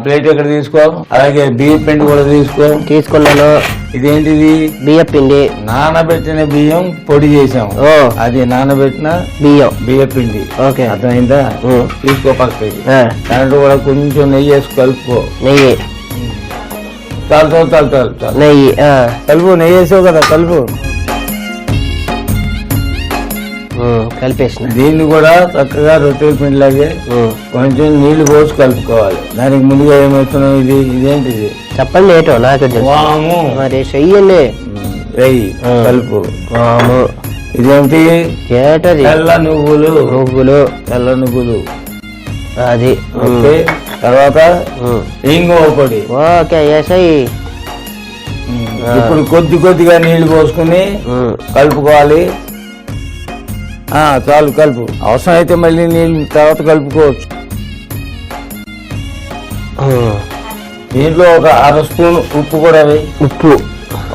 Plate ఎక్కడ తీసుకో. అలాగే బియ్యం పిండి కూడా తీసుకున్నాను. ఇదేంటిది? బియ్య పిండి. నానబెట్టిన బియ్యం పొడి చేసాం. అది నానబెట్టిన బియ్య పిండి. ఓకే, అర్థమైందా? తీసుకో పక్కకి. దాంట్లో కూడా కొంచెం నెయ్యి వేసి కలుపుకో. నెయ్యి చాలు నెయ్యి కలుపు. నెయ్యి వేసావు కదా, కలుపు. కలిపేసిన. దీన్ని కూడా చక్కగా రొట్టెల పిండిలాగే కొంచెం నీళ్లు పోసి కలుపుకోవాలి. దానికి ముందుగా ఏమవుతున్నావు? ఇదేంటిది చెప్పండి. ఏటో నాకు వాము. మరి చెయ్యండి. వెయ్యి కలుపు. వాము. ఇదేంటి? ఏటది? తెల్ల నువ్వులు. తెల్ల నువ్వులు. అది. ఓకే. తర్వాత ఇంగువ పొడి. Okay, SI. ఇప్పుడు కొద్దిగా నీళ్లు పోసుకుని కలుపుకోవాలి. చాలు, కలుపు. అవసరం అయితే మళ్ళీ నీళ్ళు తర్వాత కలుపుకోవచ్చు. దీంట్లో ఒక 1/2 స్పూన్ ఉప్పు కూడా వేయి. ఉప్పు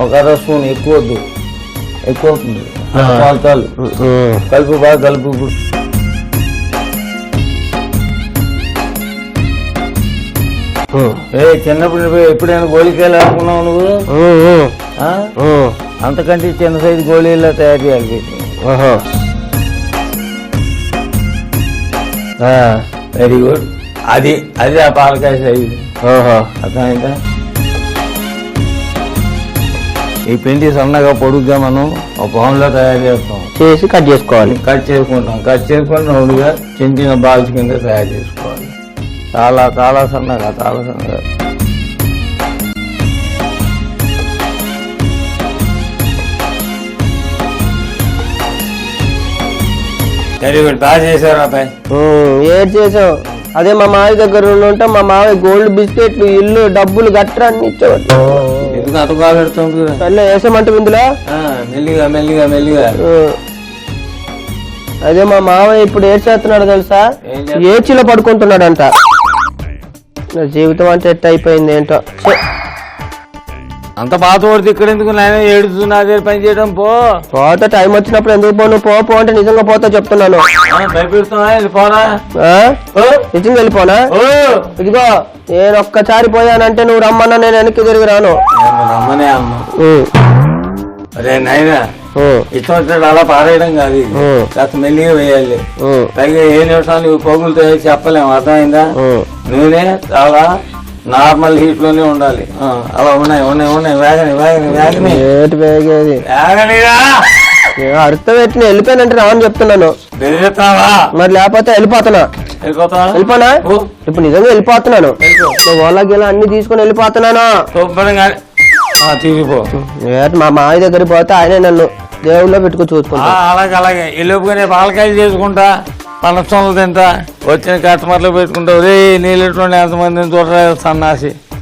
ఒక 1/2 స్పూన్. ఎక్కువ వద్దు, ఎక్కువ అవుతుంది. చాలు కలుపు, బాగా కలుపు. చిన్నప్పుడు ఎప్పుడైనా గోళీకాయలు ఆడుకున్నావు నువ్వు? అంతకంటే చిన్న సైజు గోళీలా తయారు చేయాలి. Very good. అది ఆ పాలకాయ సైజు. అర్థమైందా? ఈ పిండి సన్నగా పొడుగ్గా మనం ఒక బౌన్లో తయారు చేసి కట్ చేసుకుంటాం. కట్ చేసుకుని రౌండ్గా చిన్న బాల్స్ కింద తయారు చేసుకోవాలి. చాలా సన్నగా. Very good. బాగా చేశారు అబ్బాయి. ఏడ్ చేసావు. అదే మా మావి దగ్గర ఉంటే మా మావి గోల్డ్ బిస్కెట్లు, ఇల్లు, డబ్బులు గట్రా అన్ని ఇచ్చేవాడు. ఎందుకు అంత బాగా పెడుతుంది? వేసామంటే ఇందులో మెల్లిగా. అదే మా మావయ్య ఇప్పుడు ఏడ్చేస్తున్నాడు తెలుసా? ఏడ్చిలో పడుకుంటున్నాడంట. జీవితం అంటే ఎట్ట అయిపోయింది ఏంటో. అంత బాధ పడితే ఇక్కడ ఎందుకు నేను ఏడుతున్నా? అదే పని చేయడం. పోతే టైం వచ్చినప్పుడు ఎందుకు పో? నువ్వు పో అంటే నిజంగా పోతా చెప్తున్నాను. వెళ్ళిపోనా? నిజంగా వెళ్ళిపోనా? ఇదిగో నేను ఒక్కసారి పోయానంటే నువ్వు రమ్మన్నా నేను వెనక్కి తిరిగి రాను. రమ్మనే అమ్మా. అరే నాయనా, ఇష్టం వచ్చినట్టు అలా పారేయడం కాదు. కాస్త మెల్లిగా వేయాలి. పైగా ఏ నిమిషాలు పొగులతో చెప్పలేము. అర్థమైందా? నూనె చాలా నార్మల్ హీట్ లోనే ఉండాలి. అలా ఉన్నాయి. వేగేది అర్థం పెట్టి వెళ్ళిపోయానంటే రావని చెప్తున్నాను. మరి లేకపోతే వెళ్ళిపోనా? ఇప్పుడు నిజంగా వెళ్ళిపోతున్నాను. వాళ్ళకి ఇలా అన్ని తీసుకుని వెళ్ళిపోతున్నాను. తీసిపో. మా మావి దగ్గర పోతే ఆయనే నన్ను దేవుళ్ళలో పెట్టుకుని చూసుకుంటా. అలాగే ఈ లోపుగానే పాలకాయలు చేసుకుంటా, పనసంలు తింటా, వచ్చిన కస్టమర్లు పెట్టుకుంటా. రే నీళ్ళు ఎంతమందిని చూడరా సన్నాసి.